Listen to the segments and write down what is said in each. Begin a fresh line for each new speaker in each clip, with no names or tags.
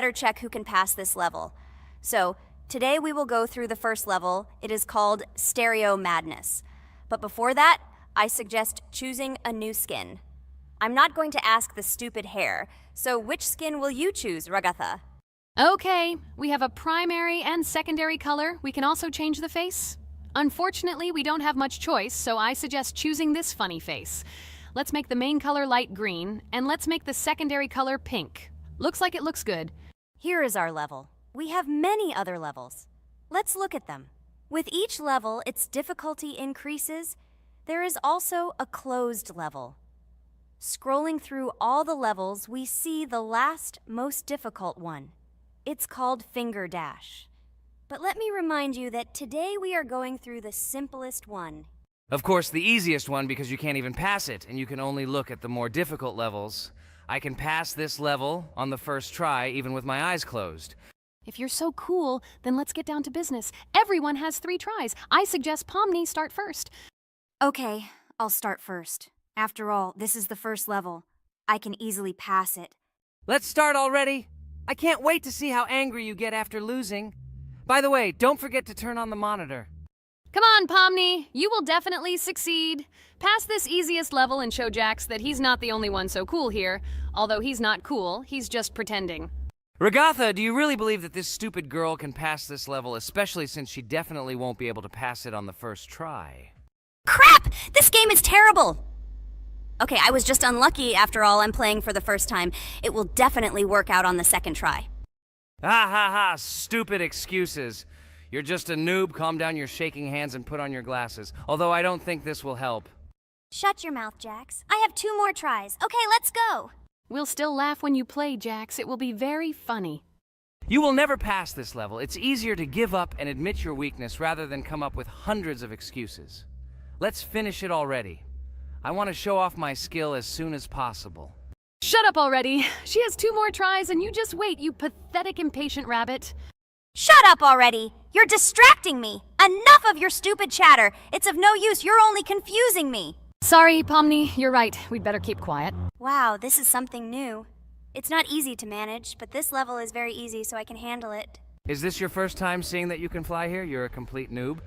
better check who can pass this level. So, today we will go through the first level. It is called Stereo Madness. But before that, I suggest choosing a new skin. I'm not going to ask the stupid hair, so which skin will you choose, Ragatha?
Okay, we have a primary and secondary color. We can also change the face. Unfortunately, we don't have much choice, so I suggest choosing this funny face. Let's make the main color light green, and let's make the secondary color pink. Looks like it looks good.
Here is our level. We have many other levels. Let's look at them. With each level, its difficulty increases. There is also a closed level. Scrolling through all the levels, we see the last, most difficult one. It's called Finger Dash. But let me remind you that today we are going through the simplest one.
Of course, the easiest one because you can't even pass it, and you can only look at the more difficult levels. I can pass this level on the first try, even with my eyes closed.
If you're so cool, then let's get down to business. Everyone has 3 tries. I suggest Pomni start first.
Okay, I'll start first. After all, this is the first level. I can easily pass it.
Let's start already! I can't wait to see how angry you get after losing. By the way, don't forget to turn on the monitor.
Come on, Pomni. You will definitely succeed. Pass this easiest level and show Jax that he's not the only one so cool here. Although he's not cool, he's just pretending.
Ragatha, do you really believe that this stupid girl can pass this level, especially since she definitely won't be able to pass it on the first try?
Crap! This game is terrible! Okay, I was just unlucky. After all, I'm playing for the first time. It will definitely work out on the second try.
Ha ha ha, stupid excuses. You're just a noob, calm down your shaking hands and put on your glasses. Although I don't think this will help.
Shut your mouth, Jax. I have 2 more tries. Okay, let's go!
We'll still laugh when you play, Jax. It will be very funny.
You will never pass this level. It's easier to give up and admit your weakness rather than come up with hundreds of excuses. Let's finish it already. I want to show off my skill as soon as possible.
Shut up already. She has 2 more tries and you just wait, you pathetic impatient rabbit.
Shut up already! You're distracting me! Enough of your stupid chatter! It's of no use, you're only confusing me!
Sorry, Pomni, you're right. We'd better keep quiet.
Wow, this is something new. It's not easy to manage, but this level is very easy, so I can handle it.
Is this your first time seeing that you can fly here? You're a complete noob.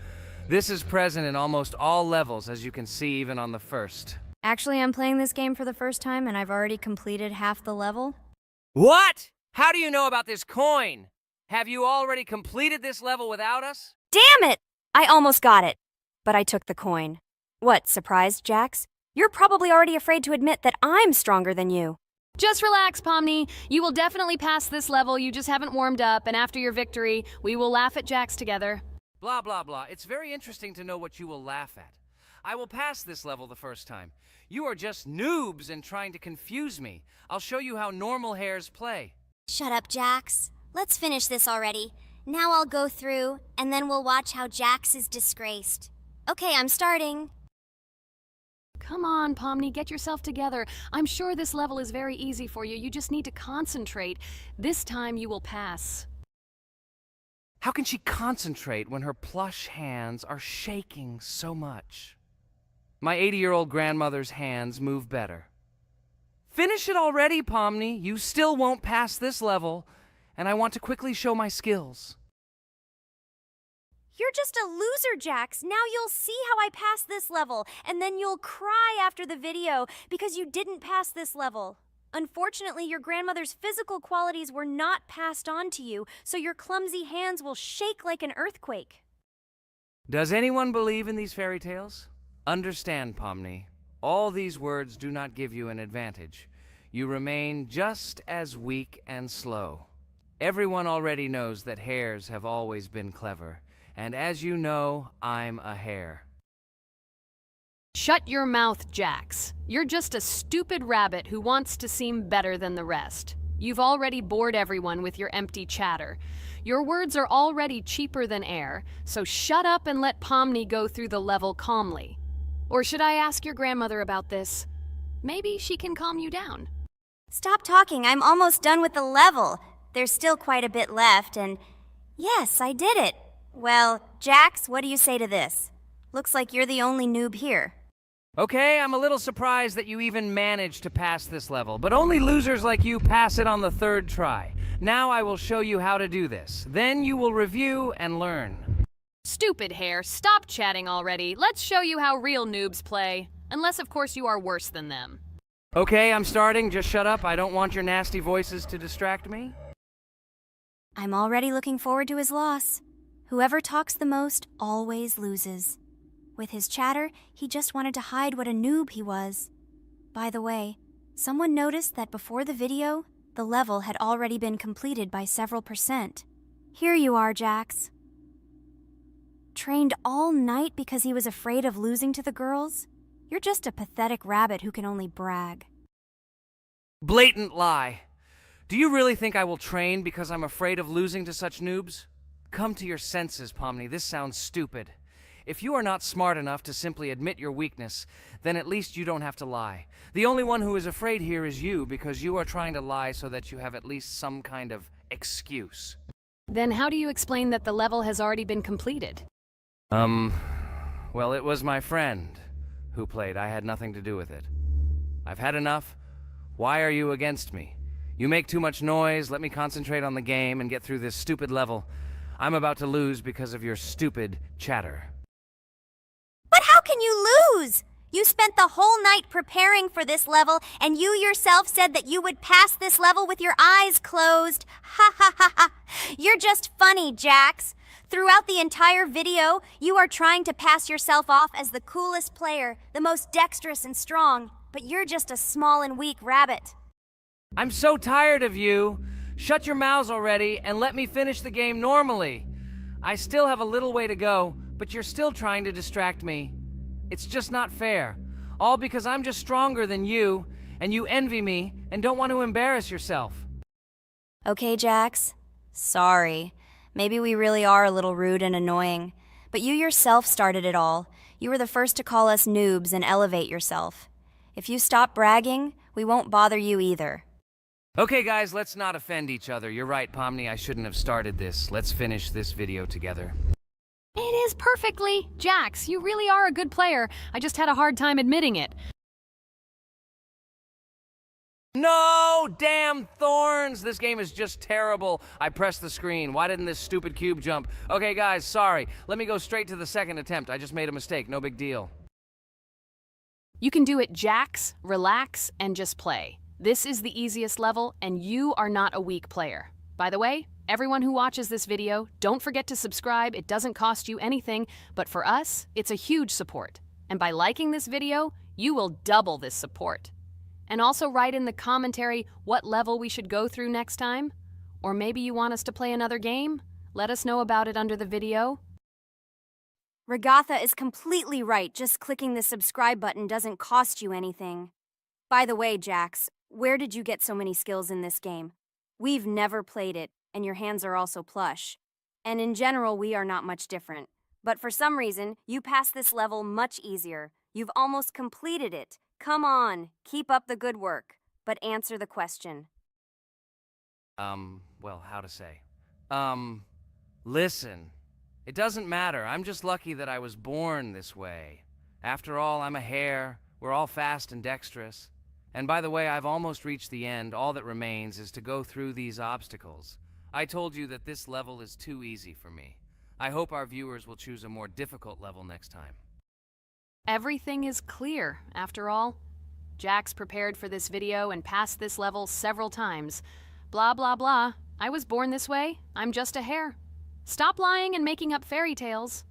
This is present in almost all levels, as you can see even on the first.
Actually, I'm playing this game for the first time, and I've already completed half the level.
What? How do you know about this coin? Have you already completed this level without us?
Damn it! I almost got it, but I took the coin. What, surprised, Jax? You're probably already afraid to admit that I'm stronger than you.
Just relax, Pomni. You will definitely pass this level, you just haven't warmed up, and after your victory, we will laugh at Jax together.
Blah, blah, blah. It's very interesting to know what you will laugh at. I will pass this level the first time. You are just noobs and trying to confuse me. I'll show you how normal hares play.
Shut up, Jax. Let's finish this already. Now I'll go through, and then we'll watch how Jax is disgraced. Okay, I'm starting.
Come on, Pomni, get yourself together. I'm sure this level is very easy for you. You just need to concentrate. This time you will pass.
How can she concentrate when her plush hands are shaking so much? My 80-year-old grandmother's hands move better. Finish it already, Pomni. You still won't pass this level, and I want to quickly show my skills.
You're just a loser, Jax. Now you'll see how I pass this level, and then you'll cry after the video because you didn't pass this level. Unfortunately, your grandmother's physical qualities were not passed on to you, so your clumsy hands will shake like an earthquake.
Does anyone believe in these fairy tales? Understand, Pomni. All these words do not give you an advantage. You remain just as weak and slow. Everyone already knows that hares have always been clever. And as you know, I'm a hare.
Shut your mouth, Jax. You're just a stupid rabbit who wants to seem better than the rest. You've already bored everyone with your empty chatter. Your words are already cheaper than air, so shut up and let Pomni go through the level calmly. Or should I ask your grandmother about this? Maybe she can calm you down.
Stop talking. I'm almost done with the level. There's still quite a bit left, and yes, I did it. Well, Jax, what do you say to this? Looks like you're the only noob here.
Okay, I'm a little surprised that you even managed to pass this level, but only losers like you pass it on the third try. Now I will show you how to do this. Then you will review and learn.
Stupid hair, stop chatting already. Let's show you how real noobs play. Unless, of course, you are worse than them.
Okay, I'm starting. Just shut up. I don't want your nasty voices to distract me.
I'm already looking forward to his loss. Whoever talks the most always loses. With his chatter, he just wanted to hide what a noob he was. By the way, someone noticed that before the video, the level had already been completed by several %. Here you are, Jax. Trained all night because he was afraid of losing to the girls? You're just a pathetic rabbit who can only brag.
Blatant lie. Do you really think I will train because I'm afraid of losing to such noobs? Come to your senses, Pomni. This sounds stupid. If you are not smart enough to simply admit your weakness, then at least you don't have to lie. The only one who is afraid here is you because you are trying to lie so that you have at least some kind of excuse.
Then how do you explain that the level has already been completed?
Well, it was my friend who played. I had nothing to do with it. I've had enough. Why are you against me? You make too much noise. Let me concentrate on the game and get through this stupid level. I'm about to lose because of your stupid chatter.
But how can you lose? You spent the whole night preparing for this level, and you yourself said that you would pass this level with your eyes closed. Ha ha ha ha. You're just funny, Jax. Throughout the entire video, you are trying to pass yourself off as the coolest player, the most dexterous and strong, but you're just a small and weak rabbit.
I'm so tired of you. Shut your mouths already and let me finish the game normally. I still have a little way to go, but you're still trying to distract me. It's just not fair. All because I'm just stronger than you, and you envy me and don't want to embarrass yourself.
Okay, Jax. Sorry. Maybe we really are a little rude and annoying. But you yourself started it all. You were the first to call us noobs and elevate yourself. If you stop bragging, we won't bother you either.
Okay, guys, let's not offend each other. You're right, Pomni, I shouldn't have started this. Let's finish this video together.
It is perfectly. Jax, you really are a good player. I just had a hard time admitting it.
No! Damn thorns! This game is just terrible. I pressed the screen. Why didn't this stupid cube jump? Okay, guys, sorry. Let me go straight to the second attempt. I just made a mistake. No big deal.
You can do it, Jax, relax, and just play. This is the easiest level, and you are not a weak player. By the way, everyone who watches this video, don't forget to subscribe. It doesn't cost you anything, but for us, it's a huge support. And by liking this video, you will double this support. And also write in the commentary what level we should go through next time. Or maybe you want us to play another game? Let us know about it under the video.
Regatha is completely right. Just clicking the subscribe button doesn't cost you anything. By the way, Jax, where did you get so many skills in this game? We've never played it, and your hands are also plush. And in general, we are not much different. But for some reason, you passed this level much easier. You've almost completed it. Come on, keep up the good work, but answer the question.
Well, how to say? Listen. It doesn't matter. I'm just lucky that I was born this way. After all, I'm a hare. We're all fast and dexterous. And by the way, I've almost reached the end. All that remains is to go through these obstacles. I told you that this level is too easy for me. I hope our viewers will choose a more difficult level next time.
Everything is clear, after all. Jax prepared for this video and passed this level several times. Blah, blah, blah. I was born this way. I'm just a hare. Stop lying and making up fairy tales.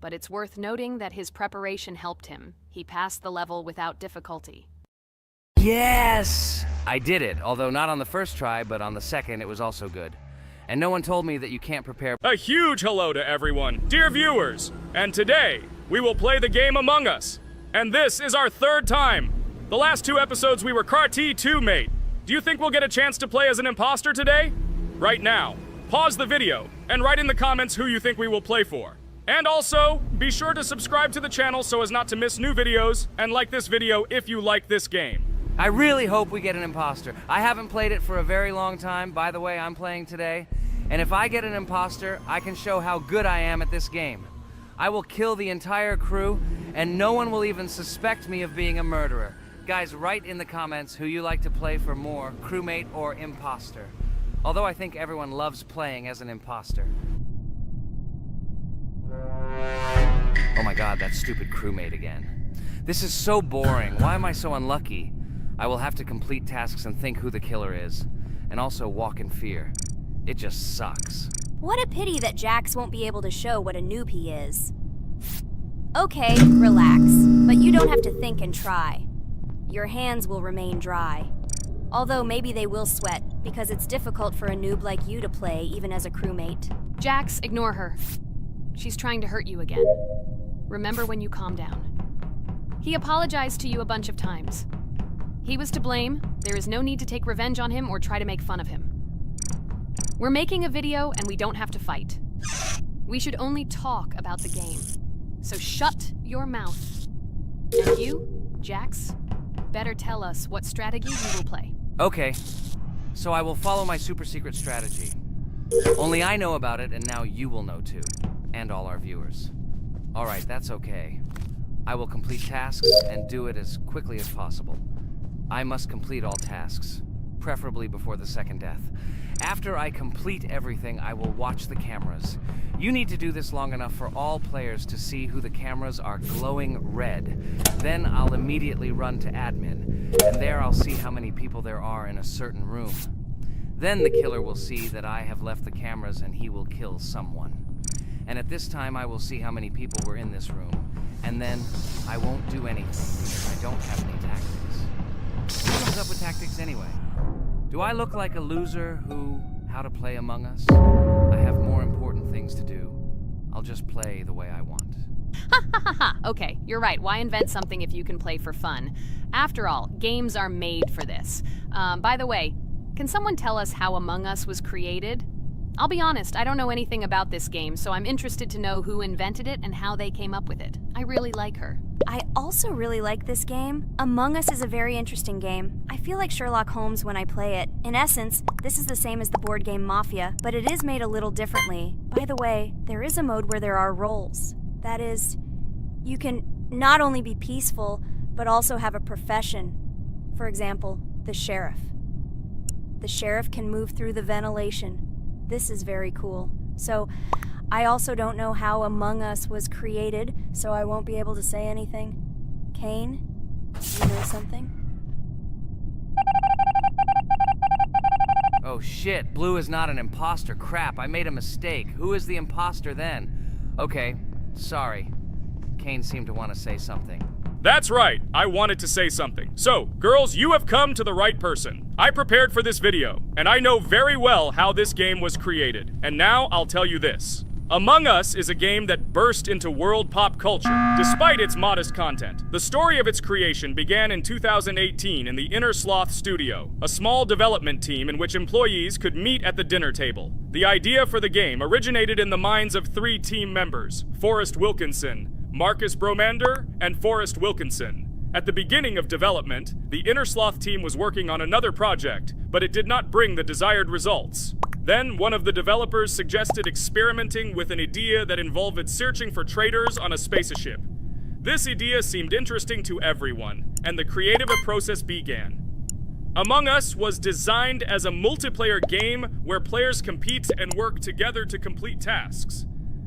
But it's worth noting that his preparation helped him. He passed the level without difficulty.
Yes! I did it, although not on the first try, but on the second it was also good. And no one told me that you can't prepare.
A huge hello to everyone, dear viewers. And today, we will play the game Among Us. And this is our third time. The last two episodes we were Carti 2 mate. Do you think we'll get a chance to play as an imposter today? Right now, pause the video and write in the comments who you think we will play for. And also, be sure to subscribe to the channel so as not to miss new videos, and like this video if you like this game.
I really hope we get an imposter. I haven't played it for a very long time. By the way, I'm playing today. And if I get an imposter, I can show how good I am at this game. I will kill the entire crew, and no one will even suspect me of being a murderer. Guys, write in the comments who you like to play for more, crewmate or imposter. Although I think everyone loves playing as an imposter. Oh my god, that stupid crewmate again. This is so boring. Why am I so unlucky? I will have to complete tasks and think who the killer is. And also walk in fear. It just sucks.
What a pity that Jax won't be able to show what a noob he is. Okay, relax. But you don't have to think and try. Your hands will remain dry. Although maybe they will sweat, because it's difficult for a noob like you to play, even as a crewmate.
Jax, ignore her. She's trying to hurt you again. Remember when you calm down. He apologized to you a bunch of times. He was to blame. There is no need to take revenge on him or try to make fun of him. We're making a video and we don't have to fight. We should only talk about the game. So shut your mouth. And you, Jax, better tell us what strategy you will play.
Okay, so I will follow my super secret strategy. Only I know about it, and now you will know too. And all our viewers. Alright, that's okay. I will complete tasks and do it as quickly as possible. I must complete all tasks, preferably before the second death. After I complete everything, I will watch the cameras. You need to do this long enough for all players to see who the cameras are glowing red. Then I'll immediately run to admin, and there I'll see how many people there are in a certain room. Then the killer will see that I have left the cameras and he will kill someone. And at this time I will see how many people were in this room. And then I won't do anything because I don't have any tactics. Who comes up with tactics anyway? Do I look like a loser who, how to play Among Us? I have more important things to do. I'll just play the way I want.
Ha ha ha ha! Okay, you're right. Why invent something if you can play for fun? After all, games are made for this. By the way, can someone tell us how Among Us was created? I'll be honest, I don't know anything about this game, so I'm interested to know who invented it and how they came up with it. I really like her.
I also really like this game. Among Us is a very interesting game. I feel like Sherlock Holmes when I play it. In essence, this is the same as the board game Mafia, but it is made a little differently. By the way, there is a mode where there are roles. That is, you can not only be peaceful, but also have a profession. For example, the sheriff. The sheriff can move through the ventilation. This is very cool. So, I also don't know how Among Us was created, so I won't be able to say anything. Kane, you know something?
Oh shit, Blue is not an imposter. Crap, I made a mistake. Who is the imposter then? Okay, sorry. Kane seemed to want to say something.
That's right, I wanted to say something. So, girls, you have come to the right person. I prepared for this video, and I know very well how this game was created. And now I'll tell you this. Among Us is a game that burst into world pop culture, despite its modest content. The story of its creation began in 2018 in the Inner Sloth Studio, a small development team in which employees could meet at the dinner table. The idea for the game originated in the minds of 3 team members, Forrest Wilkinson, Marcus Bromander, and Forrest Wilkinson. At the beginning of development, the Inner Sloth team was working on another project, but it did not bring the desired results. Then, one of the developers suggested experimenting with an idea that involved searching for traitors on a spaceship. This idea seemed interesting to everyone, and the creative process began. Among Us was designed as a multiplayer game where players compete and work together to complete tasks.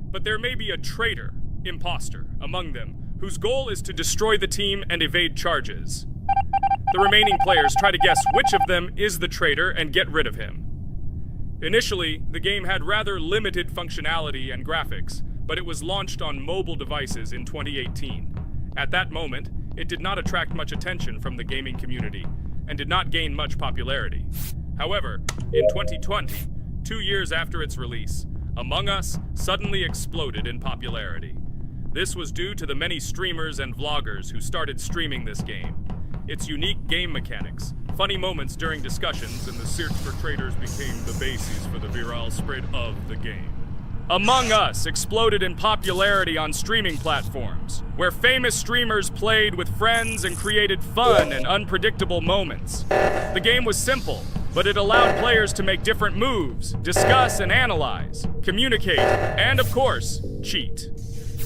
But there may be a traitor, imposter, among them, whose goal is to destroy the team and evade charges. The remaining players try to guess which of them is the traitor and get rid of him. Initially, the game had rather limited functionality and graphics, but it was launched on mobile devices in 2018. At that moment, it did not attract much attention from the gaming community, and did not gain much popularity. However, in 2020, 2 years after its release, Among Us suddenly exploded in popularity. This was due to the many streamers and vloggers who started streaming this game. Its unique game mechanics, funny moments during discussions, and the search for traitors became the basis for the viral spread of the game. Among Us exploded in popularity on streaming platforms, where famous streamers played with friends and created fun and unpredictable moments. The game was simple, but it allowed players to make different moves, discuss and analyze, communicate, and of course, cheat.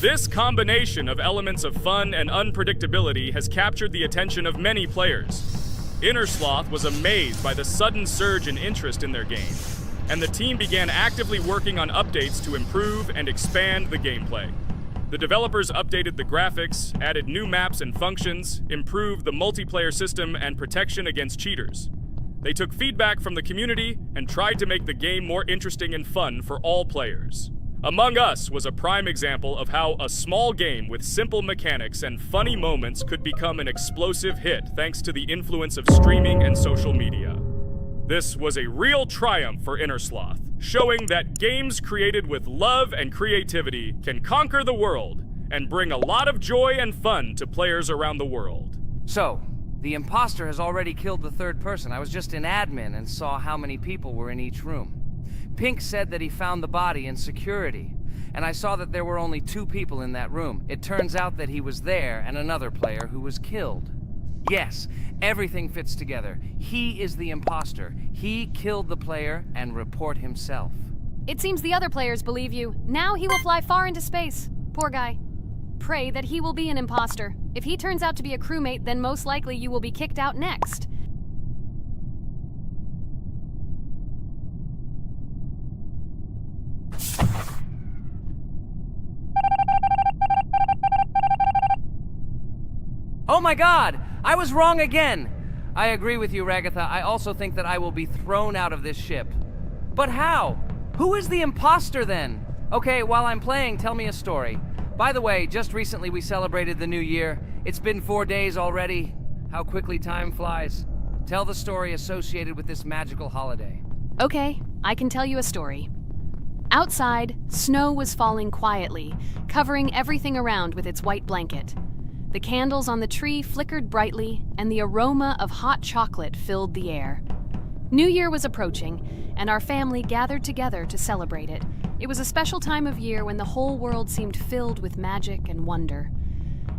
This combination of elements of fun and unpredictability has captured the attention of many players. Innersloth was amazed by the sudden surge in interest in their game, and the team began actively working on updates to improve and expand the gameplay. The developers updated the graphics, added new maps and functions, improved the multiplayer system and protection against cheaters. They took feedback from the community and tried to make the game more interesting and fun for all players. Among Us was a prime example of how a small game with simple mechanics and funny moments could become an explosive hit thanks to the influence of streaming and social media. This was a real triumph for Innersloth, showing that games created with love and creativity can conquer the world and bring a lot of joy and fun to players around the world.
So, the imposter has already killed the third person. I was just in admin and saw how many people were in each room. Pink said that he found the body in security, and I saw that there were only 2 people in that room. It turns out that he was there and another player who was killed. Yes, everything fits together. He is the imposter. He killed the player and report himself.
It seems the other players believe you. Now he will fly far into space. Poor guy. Pray that he will be an imposter. If he turns out to be a crewmate, then most likely you will be kicked out next.
Oh my god! I was wrong again! I agree with you, Ragatha. I also think that I will be thrown out of this ship. But how? Who is the imposter then? Okay, while I'm playing, tell me a story. By the way, just recently we celebrated the new year. It's been 4 days already. How quickly time flies. Tell the story associated with this magical holiday.
Okay, I can tell you a story. Outside, snow was falling quietly, covering everything around with its white blanket. The candles on the tree flickered brightly, and the aroma of hot chocolate filled the air. New Year was approaching, and our family gathered together to celebrate it. It was a special time of year when the whole world seemed filled with magic and wonder.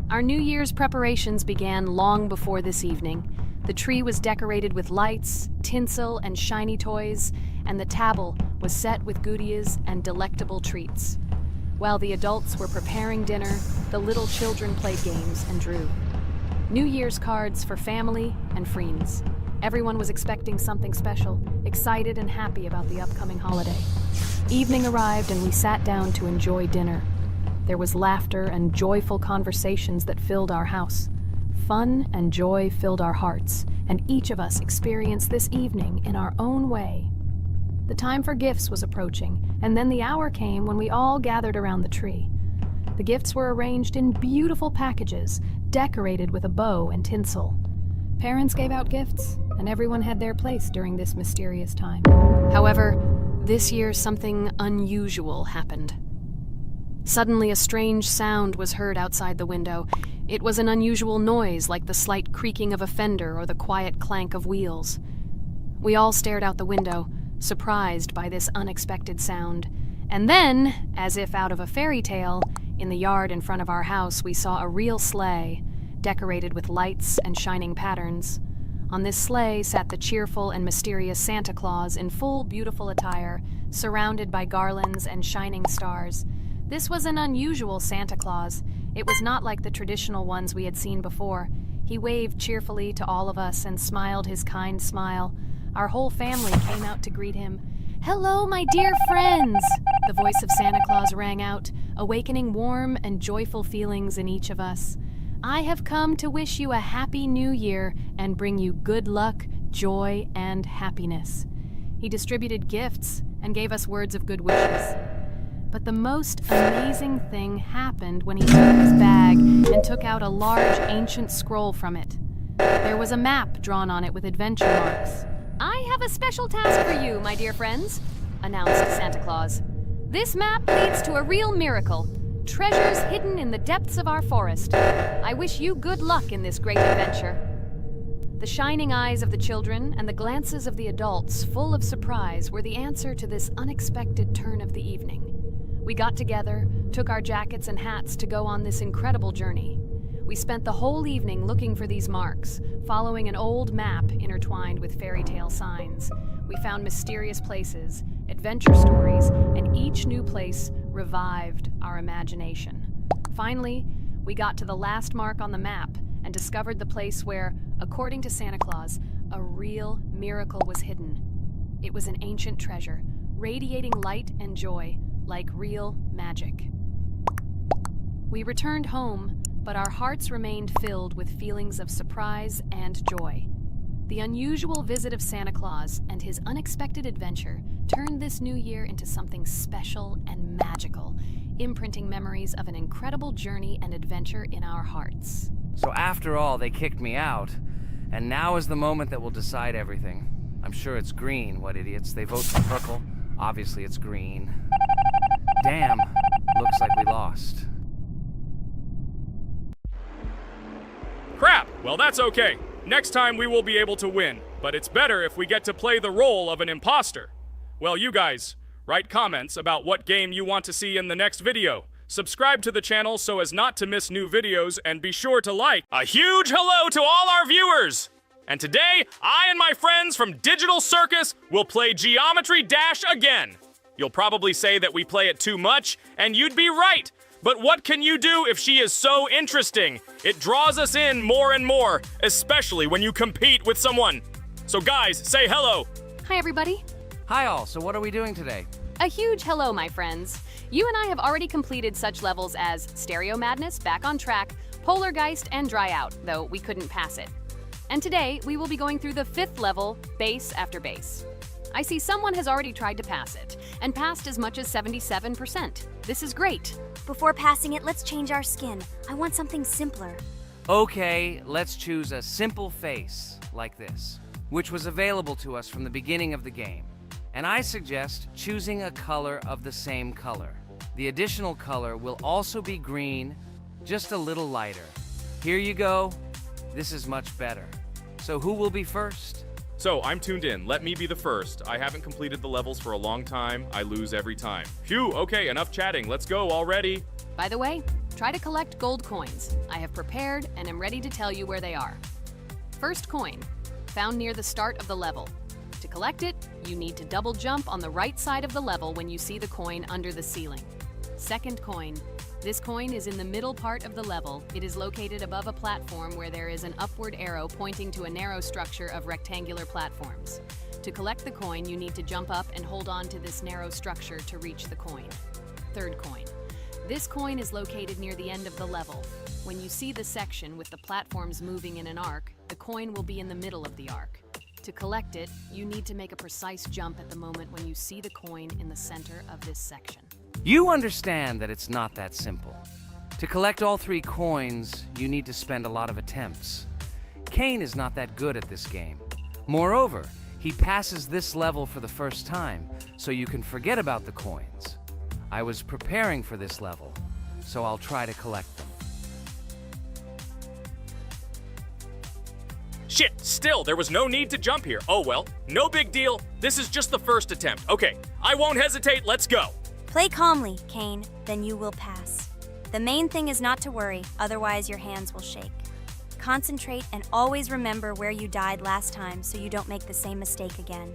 Our New Year's preparations began long before this evening. The tree was decorated with lights, tinsel, and shiny toys, and the table was set with goodies and delectable treats. While the adults were preparing dinner, the little children played games and drew. New Year's cards for family and friends. Everyone was expecting something special, excited and happy about the upcoming holiday. Evening arrived and we sat down to enjoy dinner. There was laughter and joyful conversations that filled our house. Fun and joy filled our hearts, and each of us experienced this evening in our own way. The time for gifts was approaching, and then the hour came when we all gathered around the tree. The gifts were arranged in beautiful packages, decorated with a bow and tinsel. Parents gave out gifts, and everyone had their place during this mysterious time. However, this year something unusual happened. Suddenly a strange sound was heard outside the window. It was an unusual noise, like the slight creaking of a fender or the quiet clank of wheels. We all stared out the window, surprised by this unexpected sound. And then, as if out of a fairy tale, in the yard in front of our house we saw a real sleigh, decorated with lights and shining patterns. On this sleigh sat the cheerful and mysterious Santa Claus in full beautiful attire, surrounded by garlands and shining stars. This was an unusual Santa Claus. It was not like the traditional ones we had seen before. He waved cheerfully to all of us and smiled his kind smile. Our whole family came out to greet him. "Hello, my dear friends!" The voice of Santa Claus rang out, awakening warm and joyful feelings in each of us. "I have come to wish you a happy new year and bring you good luck, joy, and happiness." He distributed gifts and gave us words of good wishes. But the most amazing thing happened when he took his bag and took out a large ancient scroll from it. There was a map drawn on it with adventure marks. "I have a special task for you, my dear friends," announced Santa Claus. "This map leads to a real miracle, treasures hidden in the depths of our forest. I wish you good luck in this great adventure." The shining eyes of the children and the glances of the adults, full of surprise, were the answer to this unexpected turn of the evening. We got together, took our jackets and hats to go on this incredible journey. We spent the whole evening looking for these marks, following an old map intertwined with fairy tale signs. We found mysterious places, adventure stories, and each new place revived our imagination. Finally, we got to the last mark on the map and discovered the place where, according to Santa Claus, a real miracle was hidden. It was an ancient treasure, radiating light and joy like real magic. We returned home, but our hearts remained filled with feelings of surprise and joy. The unusual visit of Santa Claus and his unexpected adventure turned this new year into something special and magical, imprinting memories of an incredible journey and adventure in our hearts.
So after all, they kicked me out, and now is the moment that will decide everything. I'm sure it's green, what idiots. They vote for purple. Obviously it's green. Damn, looks like we lost.
Crap! Well, that's okay. Next time we will be able to win, but it's better if we get to play the role of an imposter. Well, you guys, write comments about what game you want to see in the next video. Subscribe to the channel so as not to miss new videos, and be sure to like. A huge hello to all our viewers! And today, I and my friends from Digital Circus will play Geometry Dash again. You'll probably say that we play it too much, and you'd be right. But what can you do if she is so interesting? It draws us in more and more, especially when you compete with someone. So guys, say hello.
Hi, everybody.
Hi all, so what are we doing today?
A huge hello, my friends. You and I have already completed such levels as Stereo Madness, Back on Track, Polargeist, and Dry Out, though we couldn't pass it. And today, we will be going through the 5th level, Base After Base. I see someone has already tried to pass it, and passed as much as 77%. This is great.
Before passing it, let's change our skin. I want something simpler.
Okay, let's choose a simple face, like this, which was available to us from the beginning of the game. And I suggest choosing a color of the same color. The additional color will also be green, just a little lighter. Here you go. This is much better. So who will be first?
So, I'm tuned in. Let me be the first. I haven't completed the levels for a long time. I lose every time. Phew, okay, enough chatting. Let's go already.
By the way, try to collect gold coins. I have prepared and am ready to tell you where they are. First coin, found near the start of the level. To collect it, you need to double jump on the right side of the level when you see the coin under the ceiling. Second coin. This coin is in the middle part of the level. It is located above a platform where there is an upward arrow pointing to a narrow structure of rectangular platforms. To collect the coin, you need to jump up and hold on to this narrow structure to reach the coin. Third coin. This coin is located near the end of the level. When you see the section with the platforms moving in an arc, the coin will be in the middle of the arc. To collect it, you need to make a precise jump at the moment when you see the coin in the center of this section.
You understand that it's not that simple. To collect all 3 coins, you need to spend a lot of attempts. Kane is not that good at this game. Moreover, he passes this level for the first time, so you can forget about the coins. I was preparing for this level, so I'll try to collect them.
Shit, still, there was no need to jump here. Oh well, no big deal. This is just the first attempt. Okay, I won't hesitate, let's go.
Play calmly, Kane, then you will pass. The main thing is not to worry, otherwise your hands will shake. Concentrate and always remember where you died last time so you don't make the same mistake again.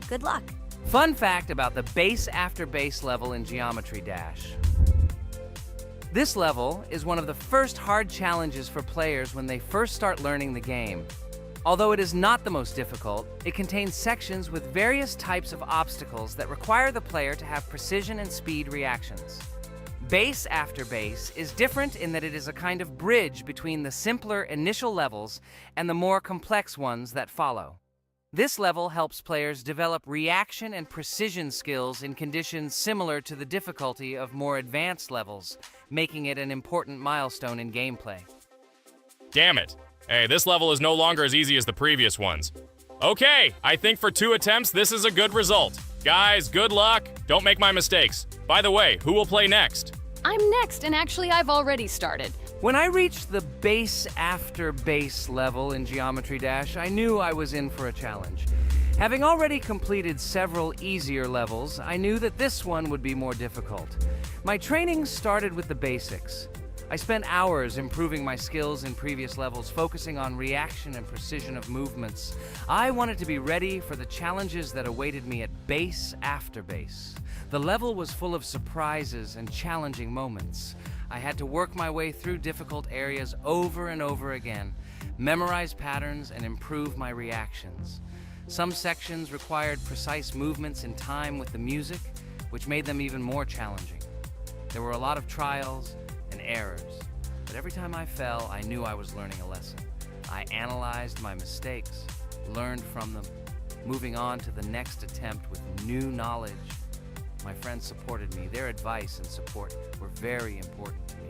Good luck.
Fun fact about the Base After Base level in Geometry Dash. This level is one of the first hard challenges for players when they first start learning the game. Although it is not the most difficult, it contains sections with various types of obstacles that require the player to have precision and speed reactions. Base After Base is different in that it is a kind of bridge between the simpler initial levels and the more complex ones that follow. This level helps players develop reaction and precision skills in conditions similar to the difficulty of more advanced levels, making it an important milestone in gameplay.
Damn it. Hey, this level is no longer as easy as the previous ones. Okay, I think for 2 attempts, this is a good result. Guys, good luck. Don't make my mistakes. By the way, who will play next?
I'm next, and actually I've already started.
When I reached the Base After Base level in Geometry Dash, I knew I was in for a challenge. Having already completed several easier levels, I knew that this one would be more difficult. My training started with the basics. I spent hours improving my skills in previous levels, focusing on reaction and precision of movements. I wanted to be ready for the challenges that awaited me at Base After Base. The level was full of surprises and challenging moments. I had to work my way through difficult areas over and over again, memorize patterns, and improve my reactions. Some sections required precise movements in time with the music, which made them even more challenging. There were a lot of trials and errors, but every time I fell, I knew I was learning a lesson. I analyzed my mistakes, learned from them, moving on to the next attempt with new knowledge. My friends supported me. Their advice and support were very important to me.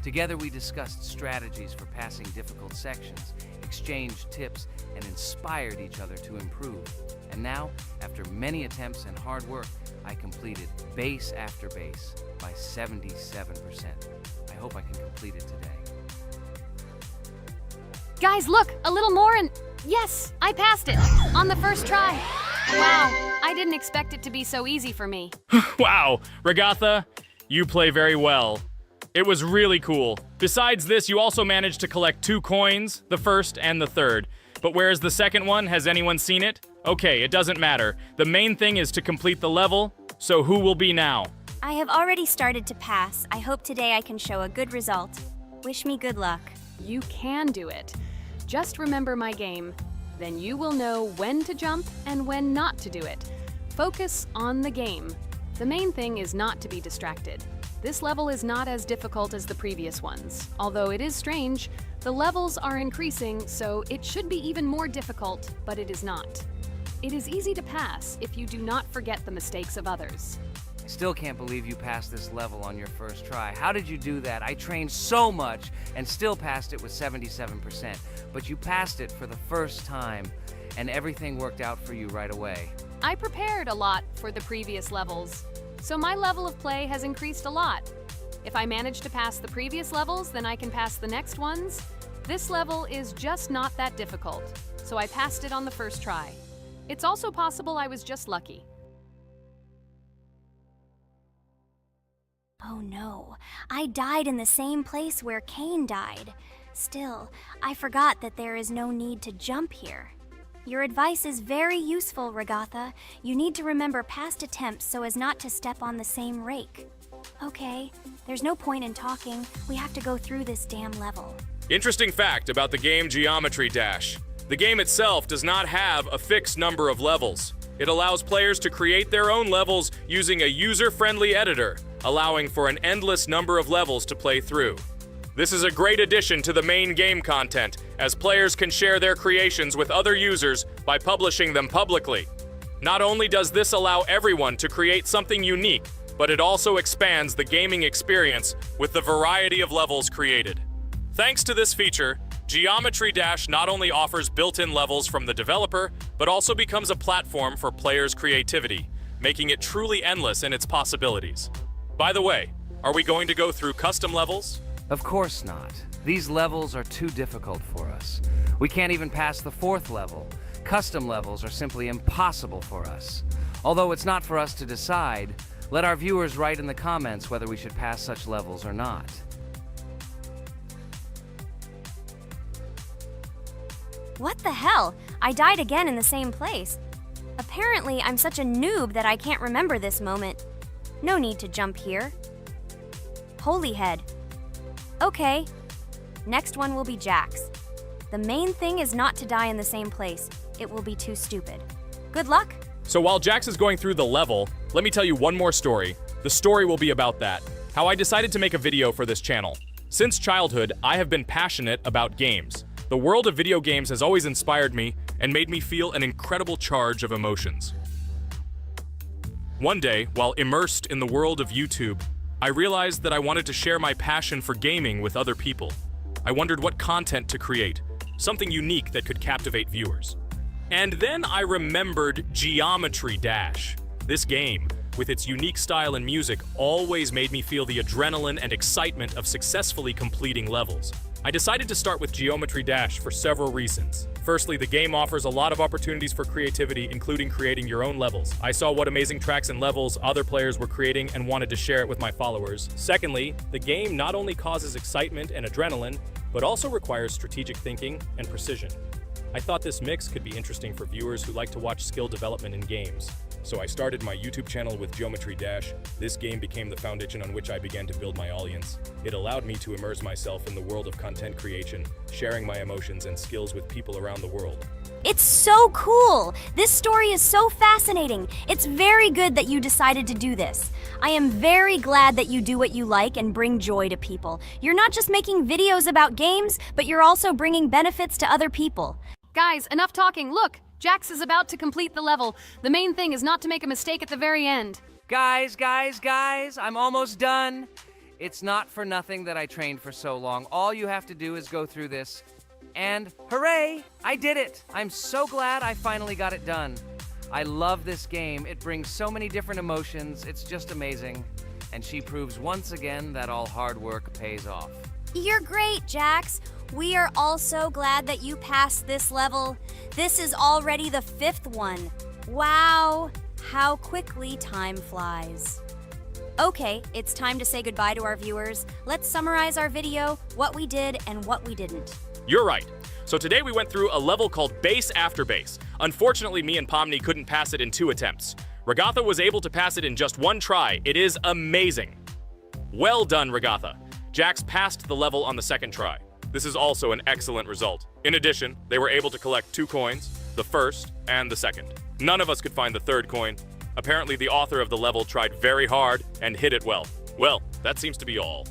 Together we discussed strategies for passing difficult sections, exchanged tips, and inspired each other to improve. And now, after many attempts and hard work, I completed base after base by 77%. I hope I can complete it today.
Guys, look, a little more and yes, I passed it on the first try. Wow, I didn't expect it to be so easy for me.
Wow, Regatha, you play very well. It was really cool. Besides this, you also managed to collect 2 coins, the first and the third. But where's the second one? Has anyone seen it? Okay, it doesn't matter. The main thing is to complete the level, so who will be now?
I have already started to pass. I hope today I can show a good result. Wish me good luck.
You can do it. Just remember my game. Then you will know when to jump and when not to do it. Focus on the game. The main thing is not to be distracted. This level is not as difficult as the previous ones. Although it is strange, the levels are increasing, so it should be even more difficult, but it is not. It is easy to pass if you do not forget the mistakes of others.
I still can't believe you passed this level on your first try. How did you do that? I trained so much and still passed it with 77%. But you passed it for the first time, and everything worked out for you right away.
I prepared a lot for the previous levels, so my level of play has increased a lot. If I manage to pass the previous levels, then I can pass the next ones. This level is just not that difficult, so I passed it on the first try. It's also possible I was just lucky.
Oh no, I died in the same place where Cain died. Still, I forgot that there is no need to jump here. Your advice is very useful, Regatha. You need to remember past attempts so as not to step on the same rake. Okay, there's no point in talking. We have to go through this damn level.
Interesting fact about the game Geometry Dash. The game itself does not have a fixed number of levels. It allows players to create their own levels using a user-friendly editor, allowing for an endless number of levels to play through. This is a great addition to the main game content, as players can share their creations with other users by publishing them publicly. Not only does this allow everyone to create something unique, but it also expands the gaming experience with the variety of levels created. Thanks to this feature, Geometry Dash not only offers built-in levels from the developer, but also becomes a platform for players' creativity, making it truly endless in its possibilities. By the way, are we going to go through custom levels?
Of course not. These levels are too difficult for us. We can't even pass the 4th level. Custom levels are simply impossible for us. Although it's not for us to decide, let our viewers write in the comments whether we should pass such levels or not.
What the hell? I died again in the same place. Apparently, I'm such a noob that I can't remember this moment. No need to jump here. Holy head. Okay. Next one will be Jax. The main thing is not to die in the same place. It will be too stupid. Good luck.
So while Jax is going through the level, let me tell you one more story. The story will be about that, how I decided to make a video for this channel. Since childhood, I have been passionate about games. The world of video games has always inspired me and made me feel an incredible charge of emotions. One day, while immersed in the world of YouTube, I realized that I wanted to share my passion for gaming with other people. I wondered what content to create, something unique that could captivate viewers. And then I remembered Geometry Dash. This game, with its unique style and music, always made me feel the adrenaline and excitement of successfully completing levels. I decided to start with Geometry Dash for several reasons. Firstly, the game offers a lot of opportunities for creativity, including creating your own levels. I saw what amazing tracks and levels other players were creating and wanted to share it with my followers. Secondly, the game not only causes excitement and adrenaline, but also requires strategic thinking and precision. I thought this mix could be interesting for viewers who like to watch skill development in games. So I started my YouTube channel with Geometry Dash. This game became the foundation on which I began to build my audience. It allowed me to immerse myself in the world of content creation, sharing my emotions and skills with people around the world.
It's so cool! This story is so fascinating. It's very good that you decided to do this. I am very glad that you do what you like and bring joy to people. You're not just making videos about games, but you're also bringing benefits to other people.
Guys, enough talking. Look, Jax is about to complete the level. The main thing is not to make a mistake at the very end.
Guys, I'm almost done. It's not for nothing that I trained for so long. All you have to do is go through this. And hooray, I did it! I'm so glad I finally got it done. I love this game. It brings so many different emotions. It's just amazing. And she proves once again that all hard work pays off.
You're great, Jax. We are also glad that you passed this level. This is already the 5th one. Wow, how quickly time flies. Okay, it's time to say goodbye to our viewers. Let's summarize our video, what we did and what we didn't.
You're right. So today we went through a level called Base After Base. Unfortunately, me and Pomni couldn't pass it in 2 attempts. Regatha was able to pass it in just 1 try. It is amazing. Well done, Regatha. Jax passed the level on the 2nd try. This is also an excellent result. In addition, they were able to collect 2 coins, the 1st and the 2nd. None of us could find the 3rd coin. Apparently, the author of the level tried very hard and hit it well. Well, that seems to be all.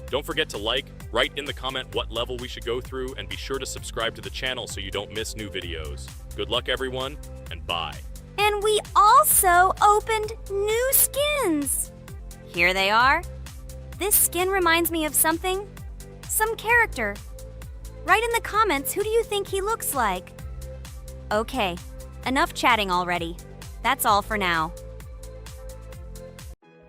Don't forget to like, write in the comment what level we should go through, and be sure to subscribe to the channel so you don't miss new videos. Good luck, everyone, and bye.
And we also opened new skins. Here they are. This skin reminds me of something. Some character. Write in the comments, who do you think he looks like? Okay, enough chatting already. That's all for now.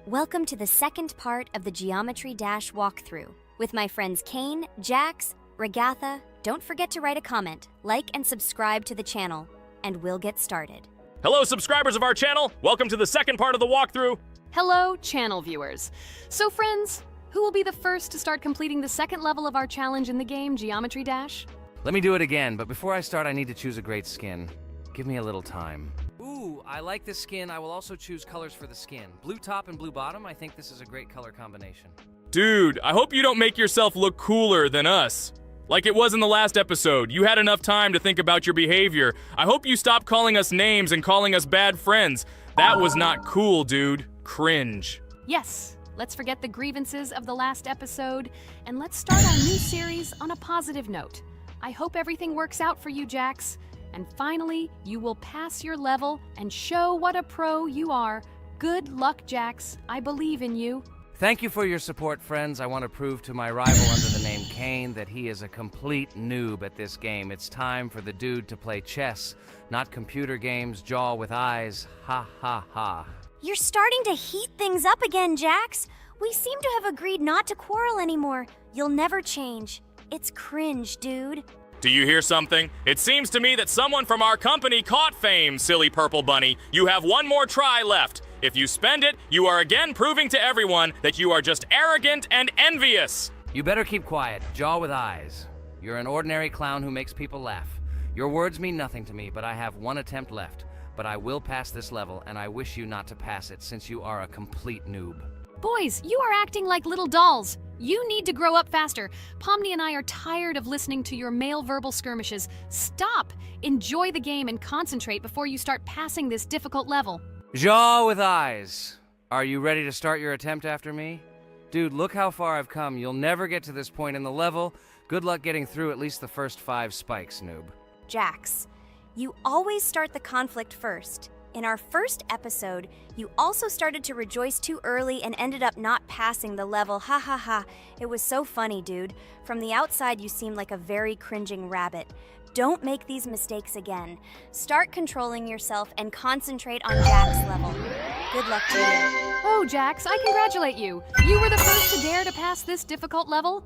Welcome to the 2nd part of the Geometry Dash walkthrough. With my friends Kane, Jax, Regatha, don't forget to write a comment, like and subscribe to the channel, and we'll get started.
Hello, subscribers of our channel. Welcome to the 2nd part of the walkthrough.
Hello, channel viewers. So friends, who will be the first to start completing the 2nd level of our challenge in the game, Geometry Dash?
Let me do it again, but before I start, I need to choose a great skin. Give me a little time. Ooh, I like this skin. I will also choose colors for the skin. Blue top and blue bottom. I think this is a great color combination.
Dude, I hope you don't make yourself look cooler than us. Like it was in the last episode. You had enough time to think about your behavior. I hope you stop calling us names and calling us bad friends. That was not cool, dude. Cringe.
Yes, let's forget the grievances of the last episode, and let's start our new series on a positive note. I hope everything works out for you, Jax. And finally, you will pass your level and show what a pro you are. Good luck, Jax. I believe in you.
Thank you for your support, friends. I want to prove to my rival under the name Kane that he is a complete noob at this game. It's time for the dude to play chess, not computer games, jaw with eyes. Ha ha ha.
You're starting to heat things up again, Jax. We seem to have agreed not to quarrel anymore. You'll never change. It's cringe, dude.
Do you hear something? It seems to me that someone from our company caught fame, silly purple bunny. You have 1 more try left. If you spend it, you are again proving to everyone that you are just arrogant and envious.
You better keep quiet, jaw with eyes. You're an ordinary clown who makes people laugh. Your words mean nothing to me, but I have 1 attempt left. But I will pass this level, and I wish you not to pass it since you are a complete noob.
Boys, you are acting like little dolls. You need to grow up faster. Pomni and I are tired of listening to your male verbal skirmishes. Stop! Enjoy the game and concentrate before you start passing this difficult level.
Jaw with eyes. Are you ready to start your attempt after me? Dude, look how far I've come. You'll never get to this point in the level. Good luck getting through at least the first 5 spikes, noob.
Jax, you always start the conflict first. In our first episode, you also started to rejoice too early and ended up not passing the level. Ha ha ha. It was so funny, dude. From the outside, you seemed like a very cringing rabbit. Don't make these mistakes again. Start controlling yourself and concentrate on Jack's level. Good luck to you.
Oh, Jax, I congratulate you. You were the first to dare to pass this difficult level,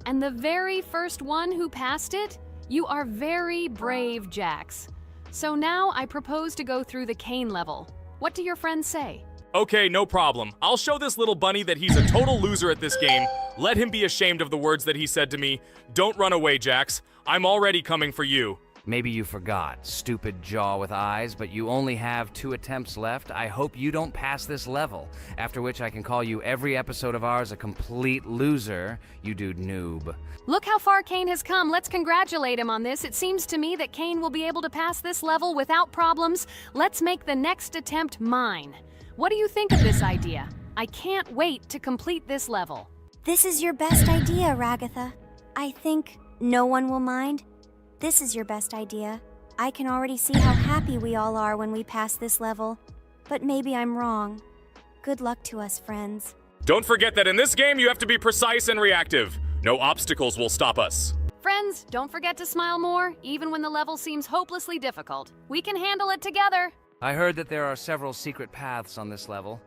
and the very first one who passed it. You are very brave, Jax. So now I propose to go through the Kane level. What do your friends say?
Okay, no problem. I'll show this little bunny that he's a total loser at this game. Let him be ashamed of the words that he said to me. Don't run away, Jax. I'm already coming for you.
Maybe you forgot, stupid jaw with eyes, but you only have 2 attempts left. I hope you don't pass this level, after which I can call you every episode of ours a complete loser, you dude noob.
Look how far Kane has come. Let's congratulate him on this. It seems to me that Kane will be able to pass this level without problems. Let's make the next attempt mine. What do you think of this idea? I can't wait to complete this level.
This is your best idea, Ragatha. I think no one will mind. This is your best idea. I can already see how happy we all are when we pass this level. But maybe I'm wrong. Good luck to us, friends.
Don't forget that in this game you have to be precise and reactive. No obstacles will stop us.
Friends, don't forget to smile more, even when the level seems hopelessly difficult. We can handle it together.
I heard that there are several secret paths on this level.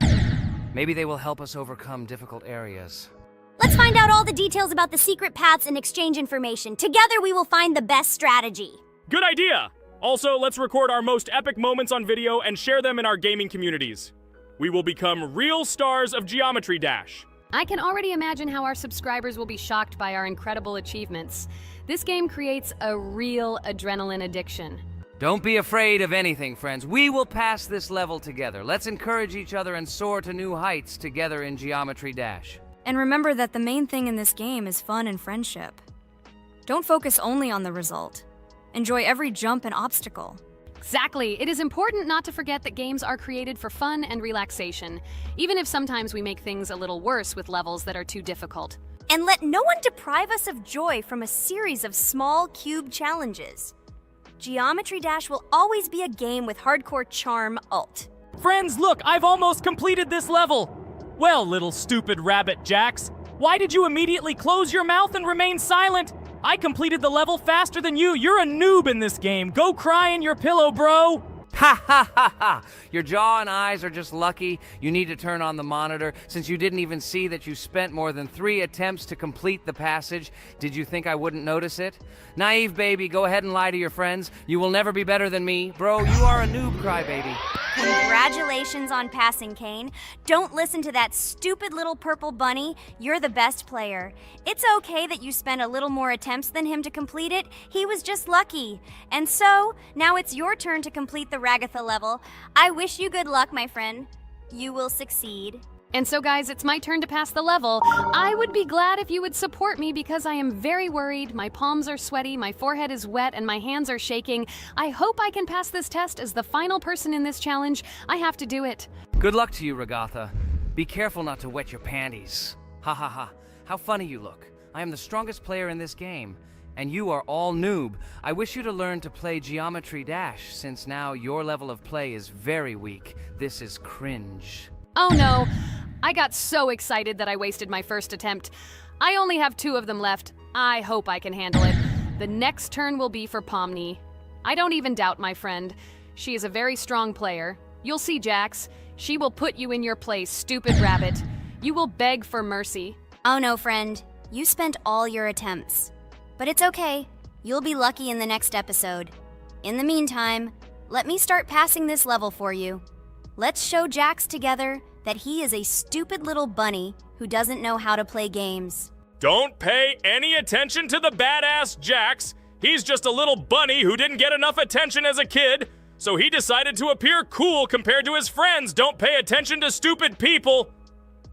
Maybe they will help us overcome difficult areas.
Let's find out all the details about the secret paths and exchange information. Together we will find the best strategy.
Good idea! Also, let's record our most epic moments on video and share them in our gaming communities. We will become real stars of Geometry Dash.
I can already imagine how our subscribers will be shocked by our incredible achievements. This game creates a real adrenaline addiction.
Don't be afraid of anything, friends. We will pass this level together. Let's encourage each other and soar to new heights together in Geometry Dash.
And remember that the main thing in this game is fun and friendship. Don't focus only on the result. Enjoy every jump and obstacle.
Exactly. It is important not to forget that games are created for fun and relaxation, even if sometimes we make things a little worse with levels that are too difficult.
And let no one deprive us of joy from a series of small cube challenges. Geometry Dash will always be a game with hardcore charm ult.
Friends, look, I've almost completed this level. Well, little stupid rabbit Jax, why did you immediately close your mouth and remain silent? I completed the level faster than you. You're a noob in this game. Go cry in your pillow, bro.
Ha ha ha ha! Your jaw and eyes are just lucky. You need to turn on the monitor since you didn't even see that you spent more than 3 attempts to complete the passage. Did you think I wouldn't notice it? Naive baby, go ahead and lie to your friends. You will never be better than me. Bro, you are a noob crybaby.
Congratulations on passing, Kane. Don't listen to that stupid little purple bunny. You're the best player. It's okay that you spent a little more attempts than him to complete it. He was just lucky. And so, now it's your turn to complete the Ragatha level. I wish you good luck, my friend. You will succeed.
And so guys, it's my turn to pass the level. I would be glad if you would support me because I am very worried. My palms are sweaty, my forehead is wet, and my hands are shaking. I hope I can pass this test as the final person in this challenge. I have to do it.
Good luck to you, Ragatha. Be careful not to wet your panties. Ha ha ha. How funny you look. I am the strongest player in this game. And you are all noob. I wish you to learn to play Geometry Dash, since now your level of play is very weak. This is cringe.
Oh no, I got so excited that I wasted my first attempt. I only have 2 of them left. I hope I can handle it. The next turn will be for Pomni. I don't even doubt my friend. She is a very strong player. You'll see, Jax. She will put you in your place, stupid rabbit. You will beg for mercy.
Oh no, friend. You spent all your attempts. But it's okay. You'll be lucky in the next episode. In the meantime, let me start passing this level for you. Let's show Jax together that he is a stupid little bunny who doesn't know how to play games.
Don't pay any attention to the badass Jax. He's just a little bunny who didn't get enough attention as a kid, so he decided to appear cool compared to his friends. Don't pay attention to stupid people.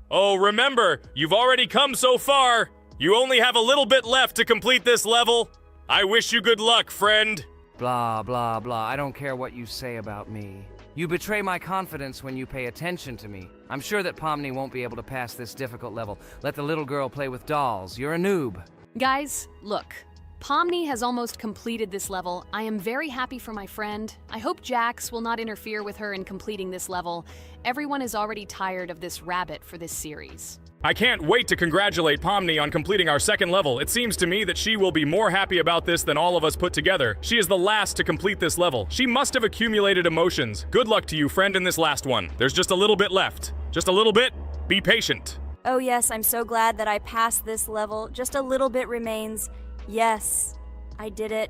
Oh, remember, you've already come so far. You only have a little bit left to complete this level. I wish you good luck, friend.
Blah, blah, blah. I don't care what you say about me. You betray my confidence when you pay attention to me. I'm sure that Pomni won't be able to pass this difficult level. Let the little girl play with dolls. You're a noob.
Guys, look. Pomni has almost completed this level. I am very happy for my friend. I hope Jax will not interfere with her in completing this level. Everyone is already tired of this rabbit for this series.
I can't wait to congratulate Pomni on completing our second level. It seems to me that she will be more happy about this than all of us put together. She is the last to complete this level. She must have accumulated emotions. Good luck to you, friend, in this last one. There's just a little bit left. Just a little bit. Be patient.
Oh yes, I'm so glad that I passed this level. Just a little bit remains. Yes, I did it.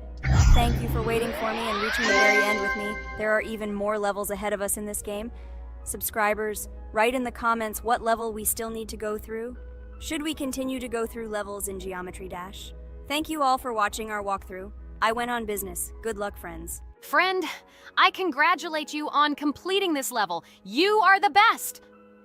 Thank you for waiting for me and reaching the very end with me. There are even more levels ahead of us in this game. Subscribers, write in the comments what level we still need to go through. Should we continue to go through levels in Geometry Dash? Thank you all for watching our walkthrough. I went on business. Good luck, friends.
Friend, I congratulate you on completing this level. You are the best.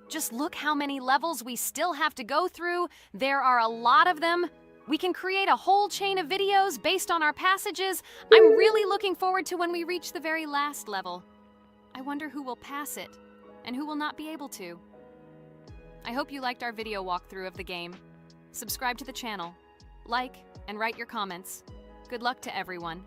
Just look how many levels we still have to go through. There are a lot of them. We can create a whole chain of videos based on our passages. I'm really looking forward to when we reach the very last level. I wonder who will pass it and who will not be able to. I hope you liked our video walkthrough of the game. Subscribe to the channel, like, and write your comments. Good luck to everyone,